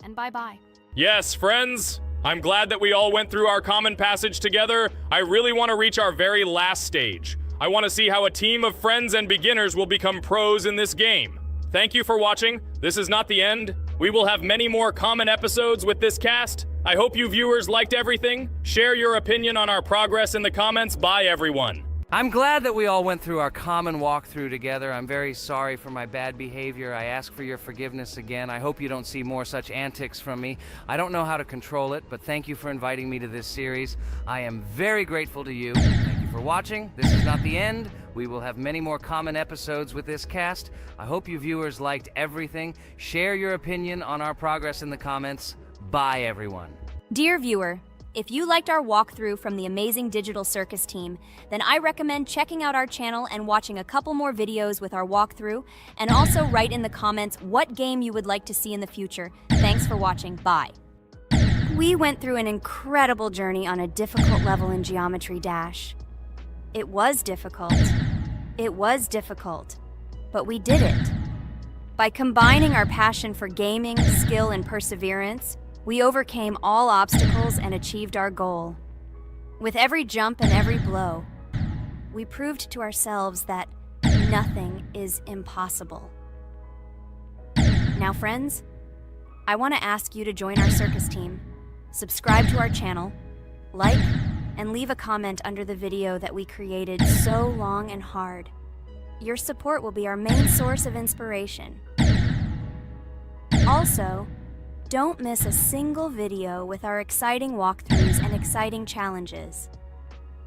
and bye-bye.
Yes, friends! I'm glad that we all went through our common passage together. I really want to reach our very last stage. I want to see how a team of friends and beginners will become pros in this game. Thank you for watching. This is not the end. We will have many more common episodes with this cast. I hope you viewers liked everything. Share your opinion on our progress in the comments. Bye, everyone.
I'm glad that we all went through our common walkthrough together. I'm very sorry for my bad behavior. I ask for your forgiveness again. I hope you don't see more such antics from me. I don't know how to control it, but thank you for inviting me to this series. I am very grateful to you. Thank you for watching. This is not the end. We will have many more common episodes with this cast. I hope you viewers liked everything. Share your opinion on our progress in the comments. Bye, everyone.
Dear viewer, if you liked our walkthrough from the amazing Digital Circus team, then I recommend checking out our channel and watching a couple more videos with our walkthrough, and also write in the comments what game you would like to see in the future. Thanks for watching. Bye. We went through an incredible journey on a difficult level in Geometry Dash. It was difficult. It was difficult. But we did it. By combining our passion for gaming, skill, and perseverance, we overcame all obstacles and achieved our goal. With every jump and every blow, we proved to ourselves that nothing is impossible. Now, friends, I want to ask you to join our circus team. Subscribe to our channel, like, and leave a comment under the video that we created so long and hard. Your support will be our main source of inspiration. Also, don't miss a single video with our exciting walkthroughs and exciting challenges.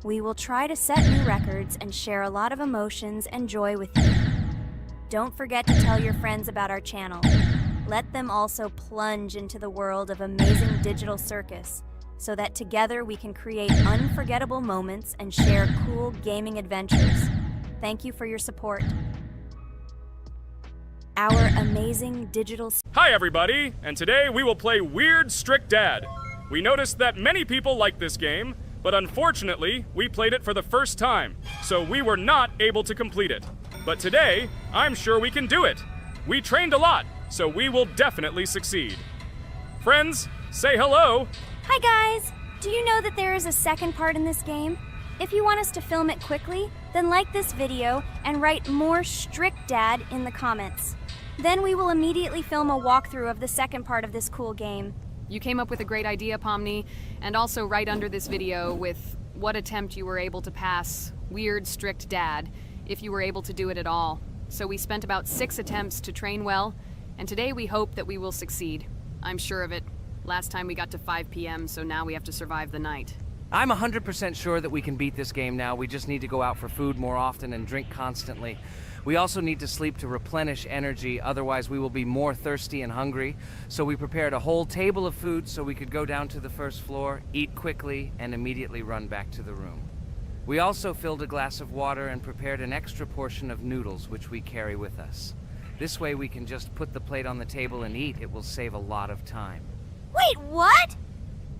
We will try to set new records and share a lot of emotions and joy with you. Don't forget to tell your friends about our channel. Let them also plunge into the world of amazing Digital Circus, so that together we can create unforgettable moments and share cool gaming adventures. Thank you for your support. Our amazing digital...
Hi, everybody, and today we will play Weird Strict Dad. We noticed that many people like this game, but unfortunately, we played it for the first time, so we were not able to complete it. But today, I'm sure we can do it. We trained a lot, so we will definitely succeed. Friends, say hello.
Hi guys! Do you know that there is a second part in this game? If you want us to film it quickly, then like this video and write more Strict Dad in the comments. Then we will immediately film a walkthrough of the second part of this cool game.
You came up with a great idea, Pomni, and also right under this video with what attempt you were able to pass Weird Strict Dad, if you were able to do it at all. So we spent about 6 attempts to train well, and today we hope that we will succeed. I'm sure of it. Last time we got to 5 p.m., so now we have to survive the night.
I'm 100% sure that we can beat this game now. We just need to go out for food more often and drink constantly. We also need to sleep to replenish energy, otherwise we will be more thirsty and hungry. So we prepared a whole table of food so we could go down to the first floor, eat quickly, and immediately run back to the room. We also filled a glass of water and prepared an extra portion of noodles, which we carry with us. This way we can just put the plate on the table and eat. It will save a lot of time.
Wait, what?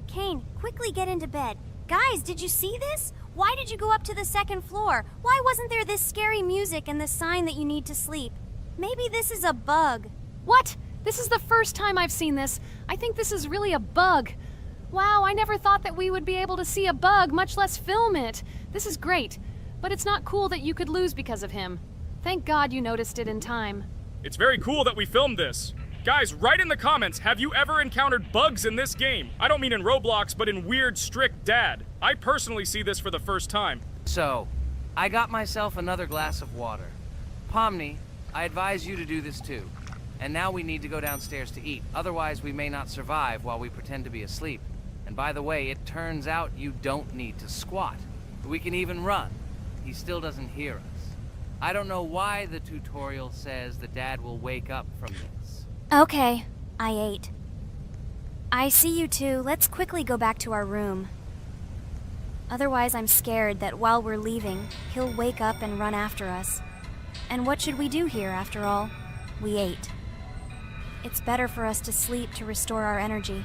Kane, quickly get into bed. Guys, did you see this? Why did you go up to the second floor? Why wasn't there this scary music and the sign that you need to sleep? Maybe this is a bug.
What? This is the first time I've seen this. I think this is really a bug. Wow, I never thought that we would be able to see a bug, much less film it. This is great, but it's not cool that you could lose because of him. Thank God you noticed it in time.
It's very cool that we filmed this. Guys, write in the comments, have you ever encountered bugs in this game? I don't mean in Roblox, but in Weird Strict Dad. I personally see this for the first time.
So, I got myself another glass of water. Pomni, I advise you to do this too. And now we need to go downstairs to eat. Otherwise, we may not survive while we pretend to be asleep. And by the way, it turns out you don't need to squat. We can even run. He still doesn't hear us. I don't know why the tutorial says the dad will wake up from this.
Okay,
I ate. I see you two. Let's quickly go back to our room. Otherwise, I'm scared that while we're leaving, he'll wake up and run after us. And what should we do here, after all? We ate. It's better for us to sleep to restore our energy.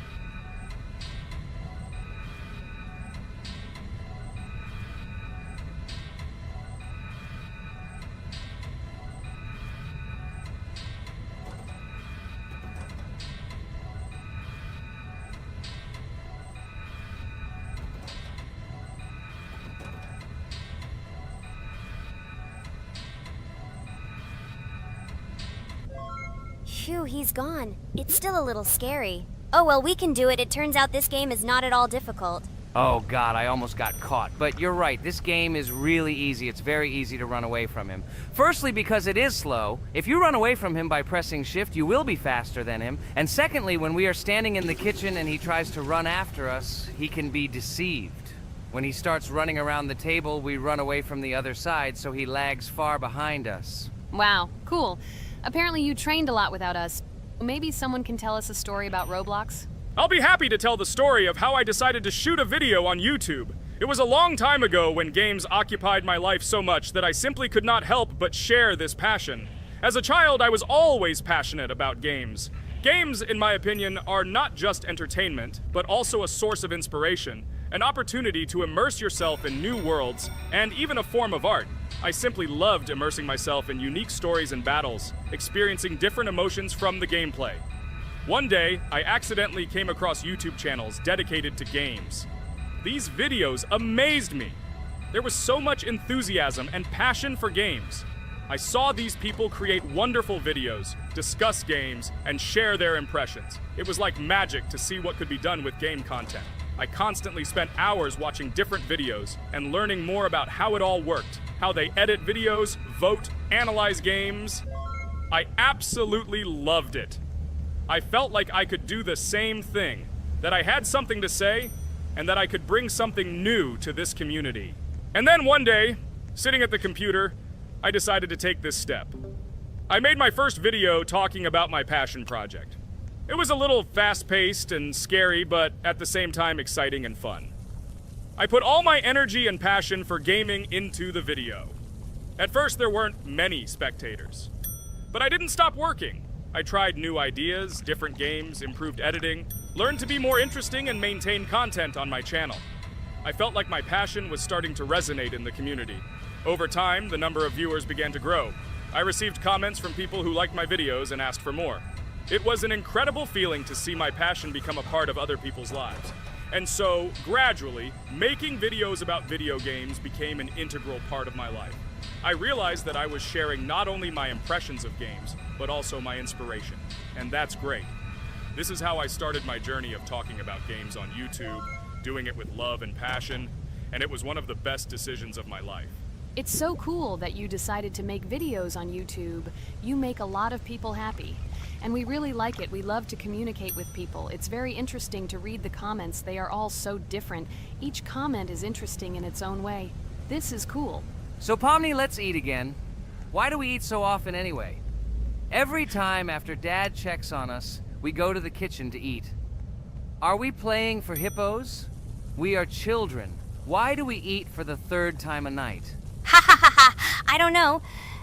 Phew, he's gone. It's still a little scary. Oh well, we can do it. It turns out this game is not at all difficult.
Oh god, I almost got caught. But you're right, this game is really easy. It's very easy to run away from him. Firstly, because it is slow. If you run away from him by pressing shift, you will be faster than him. And secondly, when we are standing in the kitchen and he tries to run after us, he can be deceived. When he starts running around the table, we run away from the other side, so he lags far behind us.
Wow, cool. Apparently you trained a lot without us. Maybe someone can tell us a story about Roblox?
I'll be happy to tell the story of how I decided to shoot a video on YouTube. It was a long time ago when games occupied my life so much that I simply could not help but share this passion. As a child, I was always passionate about games. Games, in my opinion, are not just entertainment, but also a source of inspiration, an opportunity to immerse yourself in new worlds, and even a form of art. I simply loved immersing myself in unique stories and battles, experiencing different emotions from the gameplay. One day, I accidentally came across YouTube channels dedicated to games. These videos amazed me. There was so much enthusiasm and passion for games. I saw these people create wonderful videos, discuss games, and share their impressions. It was like magic to see what could be done with game content. I constantly spent hours watching different videos and learning more about how it all worked, how they edit videos, vote, analyze games. I absolutely loved it. I felt like I could do the same thing, that I had something to say, and that I could bring something new to this community. And then one day, sitting at the computer, I decided to take this step. I made my first video talking about my passion project. It was a little fast-paced and scary, but at the same time exciting and fun. I put all my energy and passion for gaming into the video. At first, there weren't many spectators. But I didn't stop working. I tried new ideas, different games, improved editing, learned to be more interesting, and maintain content on my channel. I felt like my passion was starting to resonate in the community. Over time, the number of viewers began to grow. I received comments from people who liked my videos and asked for more. It was an incredible feeling to see my passion become a part of other people's lives. And so, gradually, making videos about video games became an integral part of my life. I realized that I was sharing not only my impressions of games, but also my inspiration. And that's great. This is how I started my journey of talking about games on YouTube, doing it with love and passion, and it was one of the best decisions of my life.
It's so cool that you decided to make videos on YouTube. You make a lot of people happy. And we really like it. We love to communicate with people. It's very interesting to read the comments. They are all so different. Each comment is interesting in its own way. This is cool.
So Pomni, let's eat again. Why do we eat so often anyway? Every time after Dad checks on us, we go to the kitchen to eat. Are we playing for hippos? We are children. Why do we eat for the third time a night?
Ha ha ha ha! I don't know.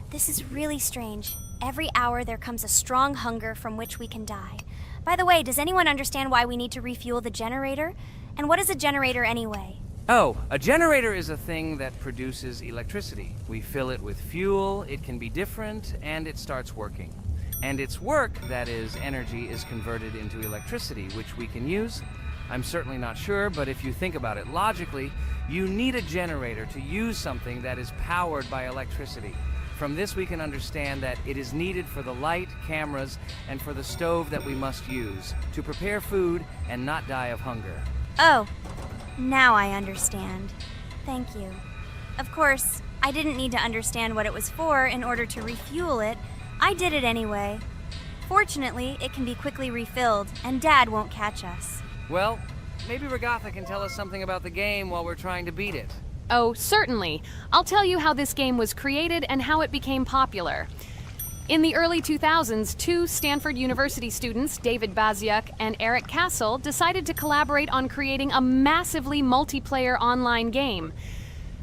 This is really strange. Every hour there comes a strong hunger from which we can die. By the way, does anyone understand why we need to refuel the generator? And what is a generator anyway?
Oh, a generator is a thing that produces electricity. We fill it with fuel, it can be different, and it starts working. And its work, that is, energy, is converted into electricity, which we can use. I'm certainly not sure, but if you think about it logically, you need a generator to use something that is powered by electricity. From this we can understand that it is needed for the light, cameras, and for the stove that we must use, to prepare food and not die of hunger.
Oh, now I understand. Thank you. Of course, I didn't need to understand what it was for in order to refuel it. I did it anyway. Fortunately, it can be quickly refilled, and Dad won't catch us.
Well, maybe Regatha can tell us something about the game while we're trying to beat it.
Oh, certainly. I'll tell you how this game was created and how it became popular. In the early 2000s, two Stanford University students, David Baziuk and Eric Castle, decided to collaborate on creating a massively multiplayer online game.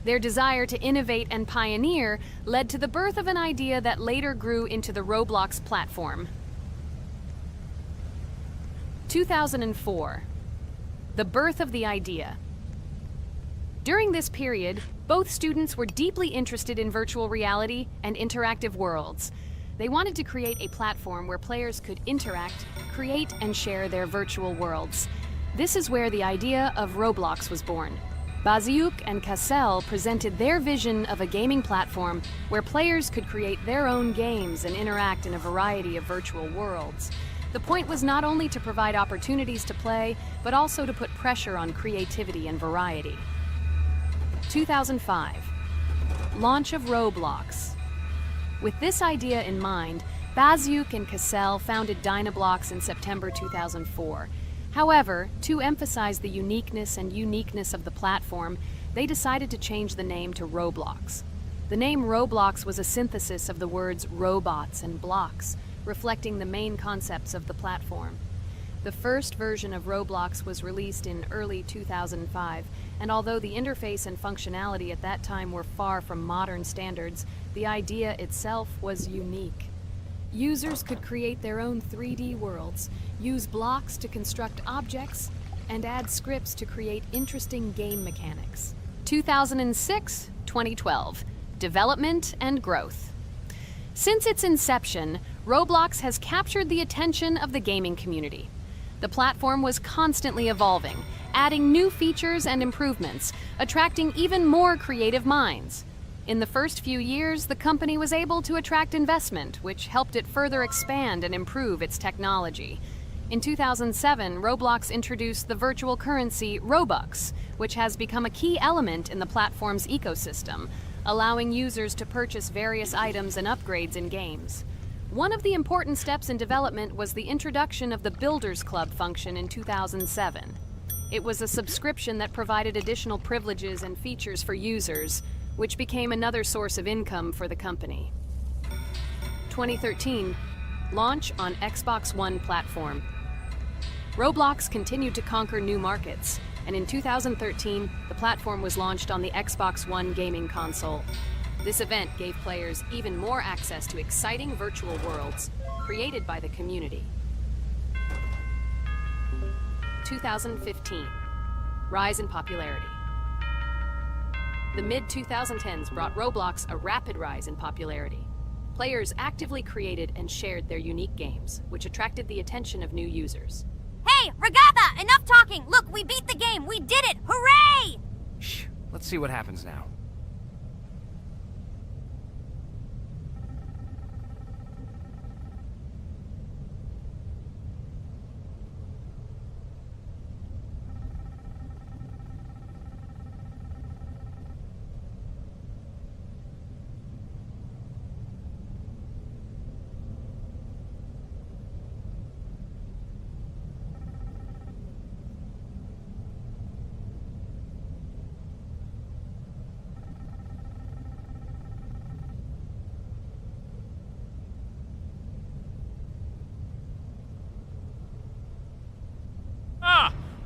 Their desire to innovate and pioneer led to the birth of an idea that later grew into the Roblox platform. 2004. The birth of the idea. During this period, both students were deeply interested in virtual reality and interactive worlds. They wanted to create a platform where players could interact, create, and share their virtual worlds. This is where the idea of Roblox was born. Baziuk and Cassell presented their vision of a gaming platform where players could create their own games and interact in a variety of virtual worlds. The point was not only to provide opportunities to play, but also to put pressure on creativity and variety. 2005. Launch of Roblox. With this idea in mind, Baziuk and Cassell founded Dynablox in September 2004. However, to emphasize the uniqueness of the platform, they decided to change the name to Roblox. The name Roblox was a synthesis of the words robots and blocks, reflecting the main concepts of the platform. The first version of Roblox was released in early 2005, and although the interface and functionality at that time were far from modern standards, the idea itself was unique. Users could create their own 3D worlds, use blocks to construct objects, and add scripts to create interesting game mechanics. 2006-2012. Development and growth. Since its inception, Roblox has captured the attention of the gaming community. The platform was constantly evolving, adding new features and improvements, attracting even more creative minds. In the first few years, the company was able to attract investment, which helped it further expand and improve its technology. In 2007, Roblox introduced the virtual currency Robux, which has become a key element in the platform's ecosystem, allowing users to purchase various items and upgrades in games. One of the important steps in development was the introduction of the Builders Club function in 2007. It was a subscription that provided additional privileges and features for users, which became another source of income for the company. 2013, launch on Xbox One platform. Roblox continued to conquer new markets, and in 2013, the platform was launched on the Xbox One gaming console. This event gave players even more access to exciting virtual worlds created by the community. 2015, rise in popularity. The mid-2010s brought Roblox a rapid rise in popularity. Players actively created and shared their unique games, which attracted the attention of new users.
Hey, Regatha, enough talking! Look, we beat the game! We did it! Hooray!
Shh, let's see what happens now.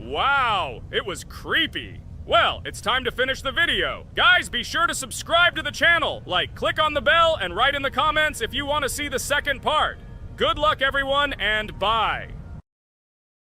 Wow, it was creepy. Well, it's time to finish the video. Guys, be sure to subscribe to the channel. Click on the bell and write in the comments if you want to see the second part. Good luck, everyone, and bye.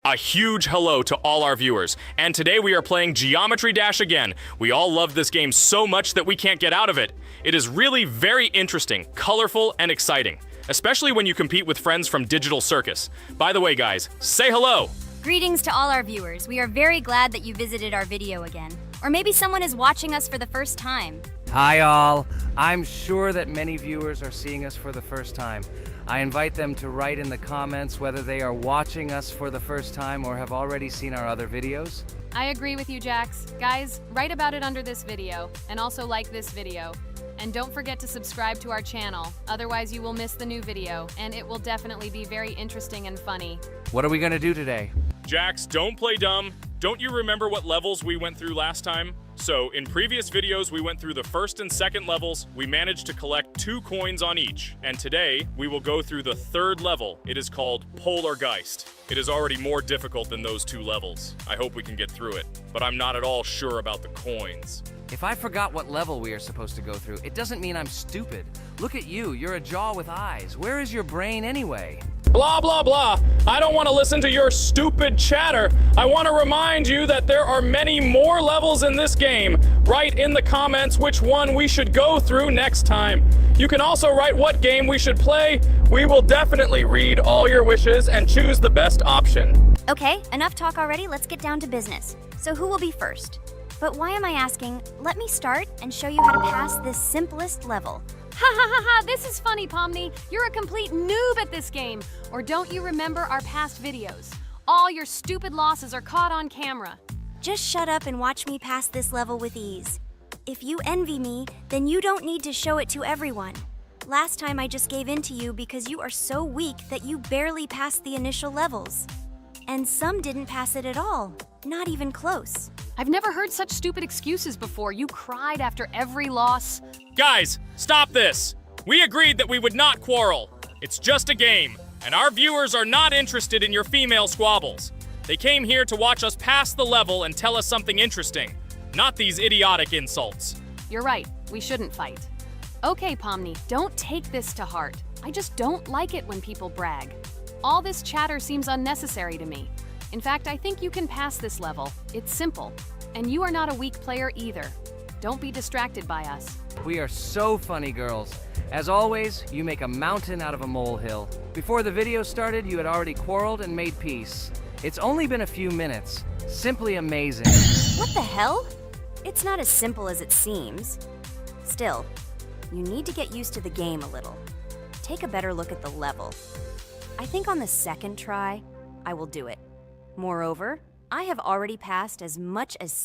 A huge hello to all our viewers, and today we are playing Geometry Dash again. We all love this game so much that we can't get out of it. It is really very interesting, colorful, and exciting, especially when you compete with friends from Digital Circus. By the way, guys, say hello.
Greetings to all our viewers. We are very glad that you visited our video again. Or maybe someone is watching us for the first time.
Hi all. I'm sure that many viewers are seeing us for the first time. I invite them to write in the comments whether they are watching us for the first time or have already seen our other videos.
I agree with you, Jax. Guys, write about it under this video, and also like this video. And don't forget to subscribe to our channel, otherwise you will miss the new video, and it will definitely be very interesting and funny.
What are we gonna do today?
Jax, don't play dumb. Don't you remember what levels we went through last time? So, in previous videos, we went through the first and second levels. We managed to collect 2 coins on each. And today, we will go through the third level. It is called Polargeist. It is already more difficult than those 2 levels. I hope we can get through it, but I'm not at all sure about the coins.
If I forgot what level we are supposed to go through, it doesn't mean I'm stupid. Look at you, you're a jaw with eyes. Where is your brain anyway?
Blah, blah, blah. I don't want to listen to your stupid chatter. I want to remind you that there are many more levels in this game. Write in the comments which one we should go through next time. You can also write what game we should play. We will definitely read all your wishes and choose the best option.
Okay, enough talk already. Let's get down to business. So who will be first? But why am I asking? Let me start and show you how to pass this simplest level.
Ha ha ha ha, this is funny, Pomni. You're a complete noob at this game. Or don't you remember our past videos? All your stupid losses are caught on camera.
Just shut up and watch me pass this level with ease. If you envy me, then you don't need to show it to everyone. Last time I just gave in to you because you are so weak that you barely passed the initial levels. And some didn't pass it at all, not even close.
I've never heard such stupid excuses before. You cried after every loss.
Guys, stop this. We agreed that we would not quarrel. It's just a game, and our viewers are not interested in your female squabbles. They came here to watch us pass the level and tell us something interesting, not these idiotic insults.
You're right, we shouldn't fight. Okay, Pomni, don't take this to heart. I just don't like it when people brag. All this chatter seems unnecessary to me. In fact, I think you can pass this level. It's simple. And you are not a weak player either. Don't be distracted by us.
We are so funny, girls. As always, you make a mountain out of a molehill. Before the video started, you had already quarreled and made peace. It's only been a few minutes. Simply amazing.
What the hell? It's not as simple as it seems. Still, you need to get used to the game a little. Take a better look at the level. I think on the second try, I will do it. Moreover, I have already passed as much as